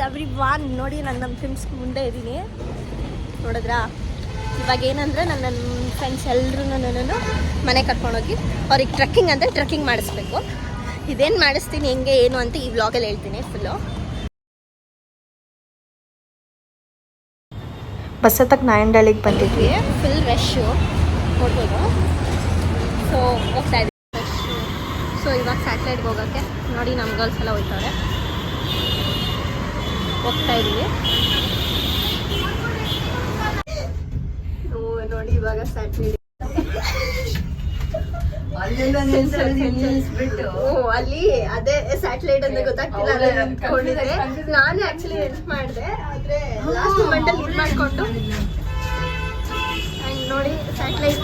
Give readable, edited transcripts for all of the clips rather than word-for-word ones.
Everyone. ನೋಡಿ ನಾನು ನಮ್ಮ ಫ್ರೆಂಡ್ಸ್ ಮುಂದೆ ಇದ್ದೀನಿ, ನೋಡಿದ್ರಾ? ಇವಾಗ ಏನಂದರೆ ನನ್ನ ಫ್ರೆಂಡ್ಸ್ ಎಲ್ಲರೂ ಮನೆ ಕರ್ಕೊಂಡೋಗಿ ಅವ್ರಿಗೆ ಟ್ರೆಕ್ಕಿಂಗ್ ಅಂದರೆ ಟ್ರೆಕ್ಕಿಂಗ್ ಮಾಡಿಸ್ಬೇಕು. ಇದೇನು ಮಾಡಿಸ್ತೀನಿ, ಹೆಂಗೆ ಏನು ಅಂತ ಈ ವ್ಲಾಗಲ್ಲಿ ಹೇಳ್ತೀನಿ ಫುಲ್ಲು. ಬಸ್ ಹತ್ತಕ್ಕೆ ನಾಯಂಡಳ್ಳಿಗೆ ಬಂದಿದ್ವಿ. ಫುಲ್ ರಶ್ಶು ನೋಡ್ಬೋದು. ಸೊ ಹೋಗ್ತಾ ಇದ್ದೀವಿ ರಶ್ಶು. ಸೊ ಇವಾಗ ಸ್ಯಾಟಲೈಟ್ಗೆ ಹೋಗೋಕ್ಕೆ ನೋಡಿ ನಮ್ಮ ಗರ್ಲ್ಸ್ ಎಲ್ಲ ಹೋಗ್ತವ್ರೆ, ಹೋಗ್ತಾ ಇದ್ದೀವಿ. ನೋಡಿ ಇವಾಗ ಸ್ಯಾಟಲೈಟ್ ಅಲ್ಲಿ ಅದೇ ಸ್ಯಾಟಲೈಟ್ ಅಂತ ಗೊತ್ತಾಗ್ತಿಲ್ಲ, ಅಂದ್ಕೊಂಡಿದ್ದಾರೆ. ನಾನು ಆಕ್ಚುಲಿ ಹೆಲ್ಪ್ ಮಾಡಿದೆ, ಆದ್ರೆ ಲಾಸ್ಟ್ ಮೂಮೆಂಟಲ್ಲಿ ಇದು ಮಾಡಿಕೊಂಡು. ಆ್ಯಂಡ್ ನೋಡಿ ಸ್ಯಾಟಲೈಟ್,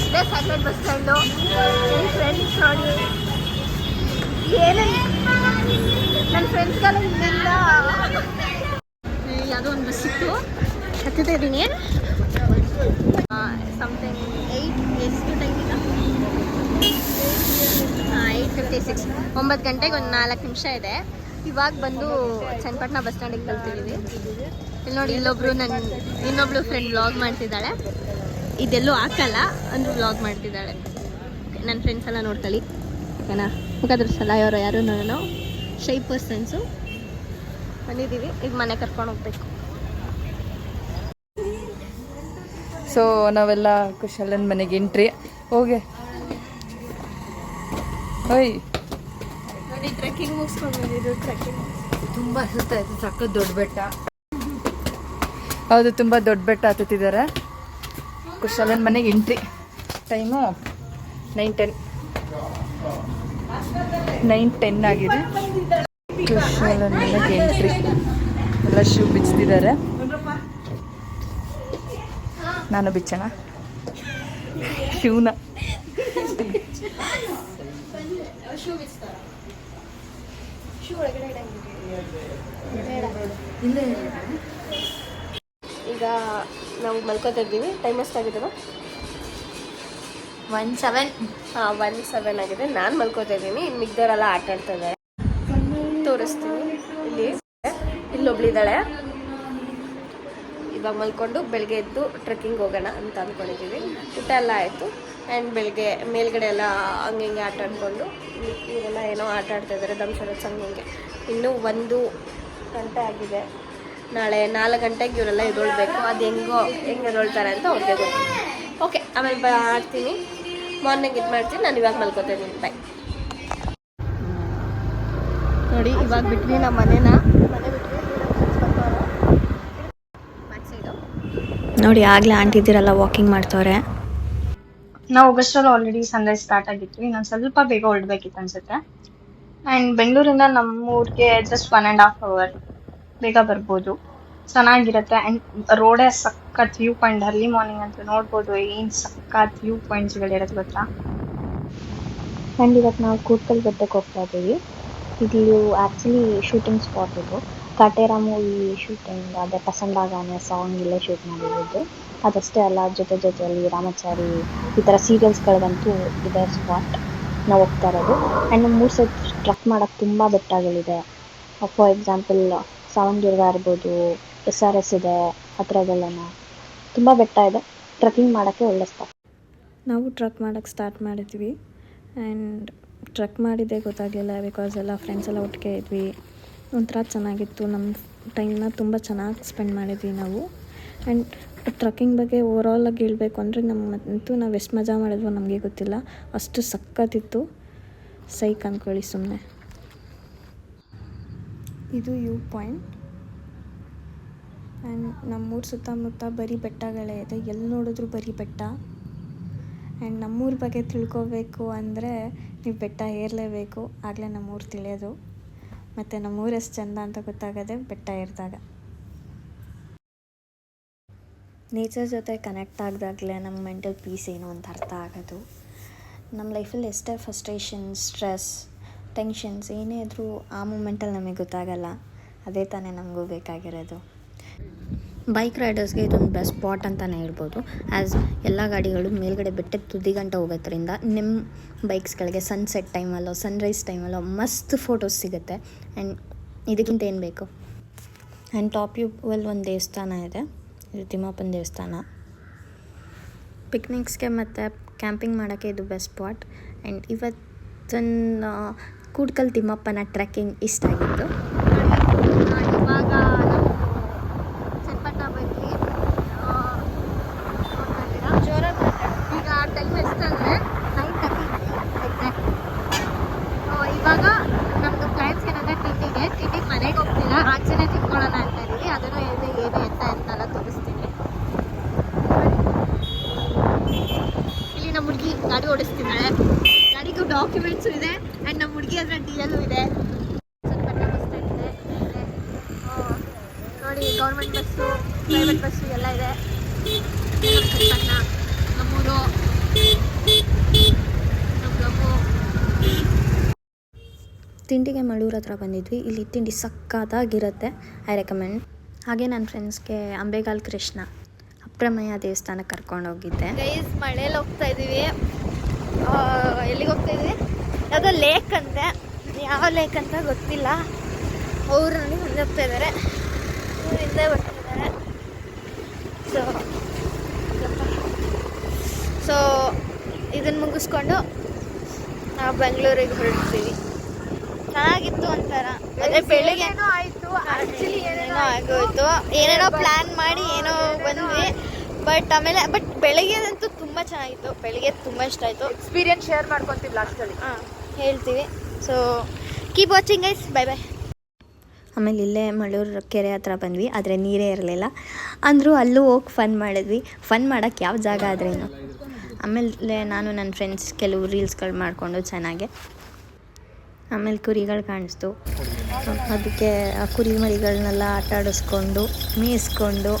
ಇದೇ ಸ್ಯಾಟಲೈಟ್ ಬಸ್ ಸ್ಟ್ಯಾಂಡು. ಫ್ರೆಂಡ್ಸ್ ನೋಡಿ ಏನೇ ನನ್ನ ಫ್ರೆಂಡ್ಸ್ಗೆಲ್ಲ ಇಲ್ಲಿಂದ ಯಾವುದೋ ಒಂದು ಬಸ್ ಇತ್ತು, ಹತ್ತಿತಾ ಇದ್ದೀನಿ. ಸಮಥಿಂಗ್ 8 ಎಷ್ಟು ಟೈಮ್ ಈಗ? 8:56. 9 ಗಂಟೆಗೆ ಒಂದು 4 ನಿಮಿಷ ಇದೆ. ಇವಾಗ ಬಂದು ಚನ್ನಪಟ್ಟಣ ಬಸ್ ಸ್ಟ್ಯಾಂಡಿಗೆ ತಲುಪಿದ್ದೀವಿ. ಇಲ್ಲಿ ನೋಡಿ, ಇನ್ನೊಬ್ಳು ಫ್ರೆಂಡ್ ವ್ಲಾಗ್ ಮಾಡ್ತಿದ್ದಾಳೆ. ಇದೆಲ್ಲೂ ಹಾಕಲ್ಲ ಅಂದರೂ ವ್ಲಾಗ್ ಮಾಡ್ತಿದ್ದಾಳೆ. ನನ್ನ ಫ್ರೆಂಡ್ಸ್ ಎಲ್ಲ ನೋಡ್ಕೊಳ್ಳಿ, ಓಕೆನಾ? ಮುಖದ್ರಸಲ್ಲ ಯಾರು ನಾನು ಶೈ ಪರ್ಸನ್ಸು ಬಂದಿದ್ದೀವಿ. ಈಗ ಮನೆ ಕರ್ಕೊಂಡು ಹೋಗ್ಬೇಕು. ಸೊ ನಾವೆಲ್ಲ ಕುಶಲನ್ ಮನೆಗೆ ಎಂಟ್ರಿ. ಹೋಗಿ ಓಯ್ ನೋಡಿ ಟ್ರೆಕ್ಕಿಂಗ್ ಮುಗಿಸ್ಕೊಂಡು ಬಂದಿದ್ದು. ಟ್ರೆಕ್ಕಿಂಗ್ ತುಂಬ ಸುತ್ತಾಯ್ತು, ಸಕ್ಕತ್ ದೊಡ್ಡ ಬೆಟ್ಟ. ಹೌದು, ತುಂಬ ದೊಡ್ಡ ಬೆಟ್ಟ ಹತ್ತುತ್ತಿದ್ದಾರೆ. ಕುಶಲನ್ ಮನೆಗೆ ಎಂಟ್ರಿ. ಟೈಮು 9:10 ಆಗಿದೆ. ಕುಶಲನ್ ಮನೆಗೆ ಎಂಟ್ರಿ. ಎಲ್ಲ ಶೂ ಬಿಚ್ಚಿದ್ದಾರೆ. ನಾನು ಬಿಚ್ಚೋಣ ಶೂನ. ಈಗ ನಾವು ಮಲ್ಕೋತಾ ಇದ್ದೀವಿ. ಟೈಮ್ ಎಷ್ಟಾಗಿದೆವಾ? 1:07 ಆಗಿದೆ. ನಾನು ಮಲ್ಕೋತಾ ಇದ್ದೀನಿ, ಇನ್ನು ಮಿಗ್ದವರೆಲ್ಲ ಆಟ ಆಡ್ತಾ ಇದ್ದಾರೆ. ತೋರಿಸ್ತೀನಿ. ಇಲ್ಲೊಬ್ಳಿದ್ದಾಳೆ. ಇವಾಗ ಮಲ್ಕೊಂಡು ಬೆಳಗ್ಗೆ ಎದ್ದು ಟ್ರೆಕ್ಕಿಂಗ್ ಹೋಗೋಣ ಅಂತ ಅಂದ್ಕೊಂಡಿದ್ದೀವಿ. ಊಟ ಎಲ್ಲ ಆಯಿತು. ಆ್ಯಂಡ್ ಬೆಳಗ್ಗೆ ಮೇಲ್ಗಡೆ ಎಲ್ಲ ಹಂಗೆ ಹಿಂಗೆ ಆಟ ಆಡ್ಕೊಂಡು ಇವರೆಲ್ಲ ಏನೋ ಆಟ ಆಡ್ತಾ ಇದ್ದಾರೆ ದಂಶರತ್ ಹಂಗೆ. ಇನ್ನೂ 1 ಗಂಟೆ ಆಗಿದೆ. ನಾಳೆ 4 ಗಂಟೆಗೆ ಇವರೆಲ್ಲ ಎದ್ದೊಳ್ಬೇಕು. ಅದು ಹೆಂಗೆ ಎದ್ದೊಳ್ತಾರೆ ಅಂತ ಅವ್ರಿಗೆ ಗೊತ್ತು. ಓಕೆ, ಆಮೇಲೆ ಮಾಡ್ತೀನಿ. ಮಾರ್ನಿಂಗ್ ಇದು ಮಾಡ್ತೀನಿ. ನಾನು ಇವಾಗ ಮಲ್ಕೋತಾ ಇದ್ದೀನಿ. ಬಾಯ್. ನೋಡಿ ಇವಾಗ ಬಿಟ್ವಿ ನಮ್ಮ ಮನೆ ಬಿಟ್ವಿ. ನೋಡಿ ಆಗಲೇ ಆಂಟಿದಿರೆಲ್ಲ ವಾಕಿಂಗ್ ಮಾಡ್ತವ್ರೆ. ನಾವು ಆಗಸ್ಟಲ್ಲಿ ಆಲ್ರೆಡಿ ಸನ್ರೈಸ್ ಸ್ಟಾರ್ಟ್ ಆಗಿತ್ತು. ಇನ್ನೊಂದು ಸ್ವಲ್ಪ ಬೇಗ ಹೊರಡ್ಬೇಕಿತ್ತು ಅನ್ಸುತ್ತೆ. ಆ್ಯಂಡ್ ಬೆಂಗಳೂರಿಂದ ನಮ್ಮೂರಿಗೆ ಜಸ್ಟ್ 1.5 hour ಬೇಗ ಬರ್ಬೋದು. ಚೆನ್ನಾಗಿರುತ್ತೆ. ಆ್ಯಂಡ್ ರೋಡೇ ಸಖತ್ ವ್ಯೂ ಪಾಯಿಂಟ್. ಅರ್ಲಿ ಮಾರ್ನಿಂಗ್ ಅಂತೂ ನೋಡ್ಬೋದು ಏನು ಸಖತ್ ವ್ಯೂ ಪಾಯಿಂಟ್ಸ್ಗಳಿರೋದು ಗೊತ್ತಾ. ಆ್ಯಂಡ್ ಇವತ್ತು ನಾವು ಕೂತ್ಕಲ್ ಬೆಟ್ಟಕ್ಕೆ ಹೋಗ್ತಾ ಇದ್ದೀವಿ. ಇದು ಆ್ಯಕ್ಚುಲಿ ಶೂಟಿಂಗ್ ಸ್ಪಾಟ್. ಇದು ಕಾಟೇರ ಮೂವಿ ಶೂಟಿಂಗ್, ಅದೇ ಪಸಂದಾಗಾನೆ ಸಾಂಗ್ ಇಲ್ಲೇ ಶೂಟ್ ಮಾಡಿರೋದು. ಅದಷ್ಟೇ ಅಲ್ಲ, ಜೊತೆಯಲ್ಲಿ ರಾಮಚಾರಿ ಈ ಥರ ಸೀರಿಯಲ್ಸ್ಗಳಿಗಂತೂ ಇದೇ ಸ್ಪಾಟ್ ನಾವು ಹೋಗ್ತಾ ಇರೋದು. ಆ್ಯಂಡ್ ನಮ್ಮ 3 ಸೈಡ್ ಟ್ರಕ್ ಮಾಡೋಕ್ಕೆ ತುಂಬ ಬೆಟ್ಟಗಳಿದೆ. ಫಾರ್ ಎಕ್ಸಾಂಪಲ್ ಸಾವನದುರ್ಗ ಇರ್ಬೋದು, SRS ಇದೆ, ಆ ಥರದ್ದೆಲ್ಲ ತುಂಬ ಬೆಟ್ಟ ಇದೆ. ಟ್ರೆಕ್ಕಿಂಗ್ ಮಾಡೋಕ್ಕೆ ಒಳ್ಳೆ ಸ್ಪಾಟ್. ನಾವು ಟ್ರಕ್ ಮಾಡೋಕ್ಕೆ ಸ್ಟಾರ್ಟ್ ಮಾಡಿದ್ವಿ. ಆ್ಯಂಡ್ ಟ್ರಕ್ ಮಾಡಿದ್ದೇ ಗೊತ್ತಾಗಲಿಲ್ಲ, ಬಿಕಾಸ್ ಎಲ್ಲ ಫ್ರೆಂಡ್ಸ್ ಎಲ್ಲ ಒಟ್ಟಿಗೆ ಇದ್ವಿ. ಒಂಥರ ಚೆನ್ನಾಗಿತ್ತು. ನಮ್ಮ ಟೈಮ್ನ ತುಂಬ ಚೆನ್ನಾಗಿ ಸ್ಪೆಂಡ್ ಮಾಡಿದ್ವಿ ನಾವು. ಆ್ಯಂಡ್ ಟ್ರಕ್ಕಿಂಗ್ ಬಗ್ಗೆ ಓವರಾಲಾಗಿ ಹೇಳಬೇಕು ಅಂದರೆ ನಾವು ಎಷ್ಟು ಮಜಾ ಮಾಡಿದ್ವೋ ನಮಗೆ ಗೊತ್ತಿಲ್ಲ, ಅಷ್ಟು ಸಖತ್ತಿತ್ತು. ಸೈಕ್ ಅಂದ್ಕೊಳ್ಳಿ ಸುಮ್ಮನೆ. ಇದು ವ್ಯೂ ಪಾಯಿಂಟ್. ಆ್ಯಂಡ್ ನಮ್ಮೂರ ಸುತ್ತಮುತ್ತ ಬರೀ ಬೆಟ್ಟಗಳೇ ಇದೆ, ಎಲ್ಲಿ ನೋಡಿದ್ರು ಬರೀ ಬೆಟ್ಟ. ಆ್ಯಂಡ್ ನಮ್ಮೂರ ಬಗ್ಗೆ ತಿಳ್ಕೊಬೇಕು ಅಂದರೆ ನೀವು ಬೆಟ್ಟ ಏರಲೇಬೇಕು, ಆಗಲೇ ನಮ್ಮೂರು ತಿಳಿಯೋದು. ಮತ್ತು ನಮ್ಮೂರು ಎಷ್ಟು ಚೆಂದ ಅಂತ ಗೊತ್ತಾಗೋದೆ ಬೆಟ್ಟ ಏರಿದಾಗ. ನೇಚರ್ ಜೊತೆ ಕನೆಕ್ಟ್ ಆಗಿದಾಗಲೇ ನಮ್ಮ ಮೆಂಟಲ್ ಪೀಸ್ ಏನು ಅಂತ ಅರ್ಥ ಆಗೋದು. ನಮ್ಮ ಲೈಫಲ್ಲಿ ಎಷ್ಟೇ ಫ್ರಸ್ಟ್ರೇಷನ್, ಸ್ಟ್ರೆಸ್, ಟೆನ್ಷನ್ಸ್ ಏನೇ ಇದ್ದರೂ ಆ ಮೂಮೆಂಟಲ್ಲಿ ನಮಗೆ ಗೊತ್ತಾಗಲ್ಲ. ಅದೇ ತಾನೇ ನಮಗೂ ಬೇಕಾಗಿರೋದು. ಬೈಕ್ ರೈಡರ್ಸ್ಗೆ ಇದೊಂದು ಬೆಸ್ಟ್ ಸ್ಪಾಟ್ ಅಂತಲೇ ಹೇಳ್ಬೋದು. ಆ್ಯಸ್ ಎಲ್ಲ ಗಾಡಿಗಳು ಮೇಲ್ಗಡೆ ಬೆಟ್ಟದ ತುದಿಗಂಟ ಹೋಗೋದ್ರಿಂದ ನಿಮ್ಮ ಬೈಕ್ಸ್ಗಳಿಗೆ ಸನ್ಸೆಟ್ ಟೈಮಲ್ಲೋ ಸನ್ರೈಸ್ ಟೈಮಲ್ಲೋ ಮಸ್ತ್ ಫೋಟೋಸ್ ಸಿಗುತ್ತೆ. ಆ್ಯಂಡ್ ಇದಕ್ಕಿಂತ ಏನು ಬೇಕು. ಆ್ಯಂಡ್ ಟಾಪ್ ವ್ಯೂವಲ್ಲಿ ಒಂದು ದೇವಸ್ಥಾನ ಇದೆ, ಇದು ತಿಮ್ಮಪ್ಪನ ದೇವಸ್ಥಾನ. ಪಿಕ್ನಿಕ್ಸ್ಗೆ ಮತ್ತು ಕ್ಯಾಂಪಿಂಗ್ ಮಾಡೋಕ್ಕೆ ಇದು ಬೆಸ್ಟ್ ಸ್ಪಾಟ್. ಆ್ಯಂಡ್ ಇವತ್ತಿನ ಕೂಡ್ಕಲ್ ತಿಮ್ಮಪ್ಪನ ಟ್ರೆಕ್ಕಿಂಗ್ ಇಷ್ಟ ಆಗಿತ್ತು. ಇವಾಗ ಚನ್ನಪಟ್ಟಣ ಬಂದ್ವಿ. ಜೋರಾಗಿ ಈಗ ಟೈಮ್ ಎಷ್ಟಂದರೆ 9:30 ಎಕ್ಸಾಕ್ಟ್. ಇವಾಗ ನಮ್ಮದು ಪ್ಲ್ಯಾನ್ಸ್ ಏನಂದರೆ ತಿಂಡಿಗೆ ಮನೆಗೆ ಹೋಗ್ತಿಲ್ಲ, ಆಚೆನೇ ತಿನ್ಕೊಳ್ಳೋಣ ಅಂತ ಇದ್ದೀವಿ. ಅದನ್ನು ಏನು ಎಂತೆಲ್ಲ ತೋರಿಸ್ತೀನಿ. ಇಲ್ಲಿ ನಮ್ಮ ಹುಡುಗಿ ಗಾಡಿ ಓಡಿಸ್ತಿದ್ದಾಳೆ, ಗಾಡಿಗೂ ಡಾಕ್ಯುಮೆಂಟ್ಸು ಇದೆ ಆ್ಯಂಡ್ ನಮ್ಮ ಹುಡುಗಿ ಹತ್ರ DL ಇದೆ. ಚನ್ನಪಟ್ಟಣ ಬಸ್ ಸ್ಟ್ಯಾಂಡ್ ಇದೆ, ನೋಡಿ ಗೌರ್ಮೆಂಟ್ ಬಸ್ಸು, ಪ್ರೈವೇಟ್ ಬಸ್ಸು ಎಲ್ಲ ಇದೆ. ನಮ್ಮ ಚನ್ನಪಟ್ಟಣ, ನಮ್ಮೂರು, ನಮ್ಮ ಲಘು. ತಿಂಡಿಗೆ ಮಳೂರು ಹತ್ರ ಬಂದಿದ್ವಿ. ಇಲ್ಲಿ ತಿಂಡಿ ಸಕ್ಕತ್ತಾಗಿರುತ್ತೆ, ಐ ರೆಕಮೆಂಡ್. ಹಾಗೆ ನನ್ನ ಫ್ರೆಂಡ್ಸ್ಗೆ ಅಂಬೇಗಾಲ್ ಕೃಷ್ಣ ಅಪ್ರಮೇಯ ದೇವಸ್ಥಾನಕ್ಕೆ ಕರ್ಕೊಂಡೋಗಿದ್ದೆ. ಗೈಸ್ ಮಳೇಲಿ ಹೋಗ್ತಾ ಇದ್ದೀವಿ. ಎಲ್ಲಿಗೆ ಹೋಗ್ತಾ ಇದ್ವಿ? ಯಾವುದೋ ಲೇಕ್ ಅಂತೆ, ಯಾವ ಲೇಕ್ ಅಂತ ಗೊತ್ತಿಲ್ಲ. ಅವರು ನನಗೆ ಮುಂದೆ ಹೋಗ್ತಾ ಇದ್ದಾರೆ, ಇವ್ರು ಹಿಂದೆ ಬರ್ತಿದ್ದಾರೆ. ಸೊ ಇದನ್ನು ಮುಗಿಸ್ಕೊಂಡು ನಾವು ಬೆಂಗಳೂರಿಗೆ ಹೊರಡ್ತೀವಿ. ಚೆನ್ನಾಗಿತ್ತು ಒಂಥರ. ಅದೇ ಬೆಳಿಗ್ಗೆ ಆಯಿತು, ಆ್ಯಕ್ಚುಲಿ ಏನೇನೋ ಆಗೋಯ್ತು, ಏನೇನೋ ಪ್ಲ್ಯಾನ್ ಮಾಡಿ ಏನೋ ಬಂದ್ವಿ. ಬಟ್ ಬೆಳಗ್ಗೆದಂತೂ ತುಂಬ ಚೆನ್ನಾಗಿತ್ತು, ಬೆಳಿಗ್ಗೆ ತುಂಬ ಇಷ್ಟ ಆಯಿತು. ಎಕ್ಸ್ಪೀರಿಯನ್ಸ್ ಶೇರ್ ಮಾಡ್ಕೊತೀವಿ ಲಾಸ್ಟಲ್ಲಿ, ಹೇಳ್ತೀವಿ. So keep watching guys, bye bye. ಆಮೇಲೆ ಇಲ್ಲೇ ಮಳೂರು ಕೆರೆ ಹತ್ರ ಬಂದ್ವಿ, ಆದರೆ ನೀರೇ ಇರಲಿಲ್ಲ. ಅಂದರೂ ಅಲ್ಲೂ ಹೋಗಿ ಫನ್ ಮಾಡಿದ್ವಿ. ಫನ್ ಮಾಡೋಕ್ಕೆ ಯಾವ ಜಾಗ ಆದ್ರೇನು. ಆಮೇಲೆ ನಾನು ನನ್ನ ಫ್ರೆಂಡ್ಸ್ ಕೆಲವು ರೀಲ್ಸ್ಗಳು ಮಾಡಿಕೊಂಡು ಚೆನ್ನಾಗೆ. ಆಮೇಲೆ ಕುರಿಗಳು ಕಾಣಿಸ್ತು, ಅದಕ್ಕೆ ಆ ಕುರಿ ಮರಿಗಳನ್ನೆಲ್ಲ ಆಟ ಆಡಿಸ್ಕೊಂಡು ಮೇಯಿಸ್ಕೊಂಡು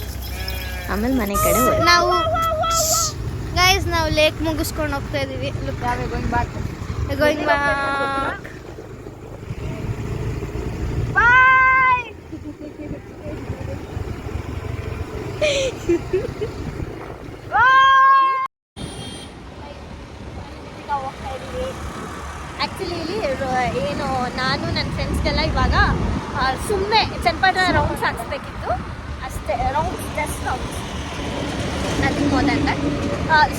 ಆಮೇಲೆ ಮನೆ ಕಡೆ ನಾವು ಗೈಸ್ ನಾವು ಲೇಕ್ ಮುಗಿಸ್ಕೊಂಡು ಹೋಗ್ತಾ ಇದ್ದೀವಿ. Going back. ಬಾಯ್. ಆ್ಯಕ್ಚುಲಿ ಇಲ್ಲಿ ಏನು ನಾನು ನನ್ನ ಫ್ರೆಂಡ್ಸ್ಗೆಲ್ಲ ಇವಾಗ ಸುಮ್ಮನೆ ಚನ್ನಪಟ್ಟಣ ರೌಂಡ್ಸ್ ಹಾಕ್ಸ್ಬೇಕಿತ್ತು ಅಷ್ಟೇ. Rounds, just rounds, nothing more than that.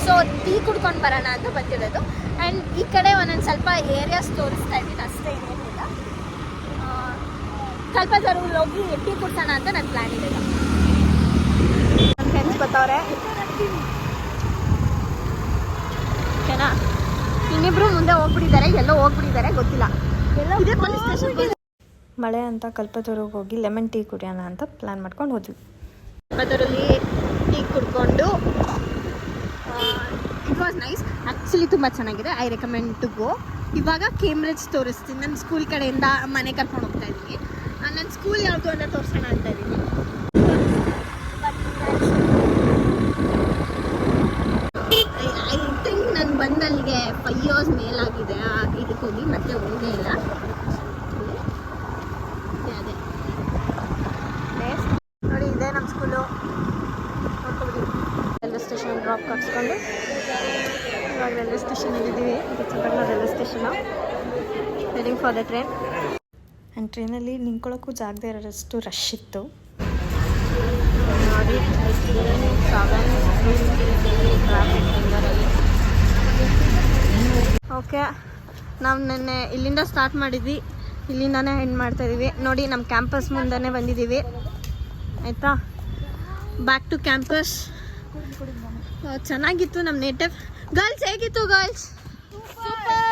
So tea ಕುಡ್ಕೊಂಡು ಬರೋಣ ಅಂತ ಬಂದಿರೋದು. ಆ್ಯಂಡ್ ಈ ಕಡೆ ಒಂದೊಂದು ಸ್ವಲ್ಪ ಏರಿಯಾಸ್ ತೋರಿಸ್ತಾ ಇದ್ದೀನಿ ಅಷ್ಟೇ, ಏನಿಲ್ಲ. ಸ್ವಲ್ಪ ಜರೂರು ಹೋಗಿ ಟೀ ಕುಡ್ಸೋಣ ಅಂತ ನನ್ನ ಪ್ಲ್ಯಾನ್ ಇದೆ. ನನ್ನ ಫ್ರೆಂಡ್ಸ್ ಬರ್ತಾವ್ರೆ, ಓಕೆನಾ? ಇನ್ನಿಬ್ರು ಮುಂದೆ ಹೋಗ್ಬಿಟ್ಟಿದ್ದಾರೆ, ಎಲ್ಲೋ ಹೋಗ್ಬಿಟ್ಟಿದ್ದಾರೆ ಗೊತ್ತಿಲ್ಲ. ಇದೇ ಪೊಲೀಸ್ ಸ್ಟೇಷನ್. ಮಳೆ ಅಂತ ಕಲ್ಪತರುಗೆ ಹೋಗಿ ಲೆಮನ್ ಟೀ ಕುಡಿಯೋಣ ಅಂತ ಪ್ಲ್ಯಾನ್ ಮಾಡ್ಕೊಂಡು ಹೋದ್ವಿ. ಕಲ್ಪತರಲ್ಲಿ ಟೀ ಕುಡ್ಕೊಂಡು ಇಟ್ ವಾಸ್ ನೈಸ್. ಆ್ಯಕ್ಚುಲಿ ತುಂಬ ಚೆನ್ನಾಗಿದೆ, ಐ ರೆಕಮೆಂಡ್ ಟು ಗೋ. ಇವಾಗ ಕೇಂಬ್ರಿಡ್ಜ್ ತೋರಿಸ್ತೀನಿ. ನನ್ನ ಸ್ಕೂಲ್ ಕಡೆಯಿಂದ ಮನೆ ಕರ್ಕೊಂಡು ಹೋಗ್ತಾ ಇದ್ದೀನಿ. ನನ್ನ ಸ್ಕೂಲ್ ಯಾವುದು ಅಂತ ತೋರಿಸೋಣ ಅಂತ ಇದ್ದೀನಿ. ಐ ಥಿಂಕ್ ನಾನು ಬಂದಲ್ಲಿಗೆ 5 years ಮೇಲಾಗಿದೆ ಇದಕ್ಕೆ ಹೋಗಿ, ಮತ್ತೆ ಹೋಗೇ ಇಲ್ಲ. ಅದೇ ನೋಡಿ, ಇದೆ ನಮ್ಮ ಸ್ಕೂಲು. ರೈಲ್ವೆ ಸ್ಟೇಷನ್ ಡ್ರಾಪ್ ಹಾಕ್ಸ್ಕೊಂಡು ಇವಾಗ ರೈಲ್ವೆ ಸ್ಟೇಷನಲ್ಲಿದ್ದೀವಿ. ಇದು Channapatna railway station. Waiting for the train. And ಟ್ರೈನಲ್ಲಿ ನಿಂತ್ಕೊಳ್ಳೋಕ್ಕೂ ಜಾಗದೇ ಇರೋಷ್ಟು ರಶ್ ಇತ್ತು. ನೋಡಿ 7 ಓಕೆ, ನಾವು ನೆನ್ನೆ ಇಲ್ಲಿಂದ ಸ್ಟಾರ್ಟ್ ಮಾಡಿದ್ವಿ, ಇಲ್ಲಿಂದಾನೇ ಎಂಡ್ ಮಾಡ್ತಾಯಿದ್ದೀವಿ. ನೋಡಿ ನಮ್ಮ ಕ್ಯಾಂಪಸ್ ಮುಂದೆ ಬಂದಿದ್ದೀವಿ, ಆಯಿತಾ? Back to campus. ಚೆನ್ನಾಗಿತ್ತು ನಮ್ಮ ನೇಟಿವ್. ಗರ್ಲ್ಸ್ ಹೇಗಿತ್ತು ಗರ್ಲ್ಸ್? ಸೂಪರ್.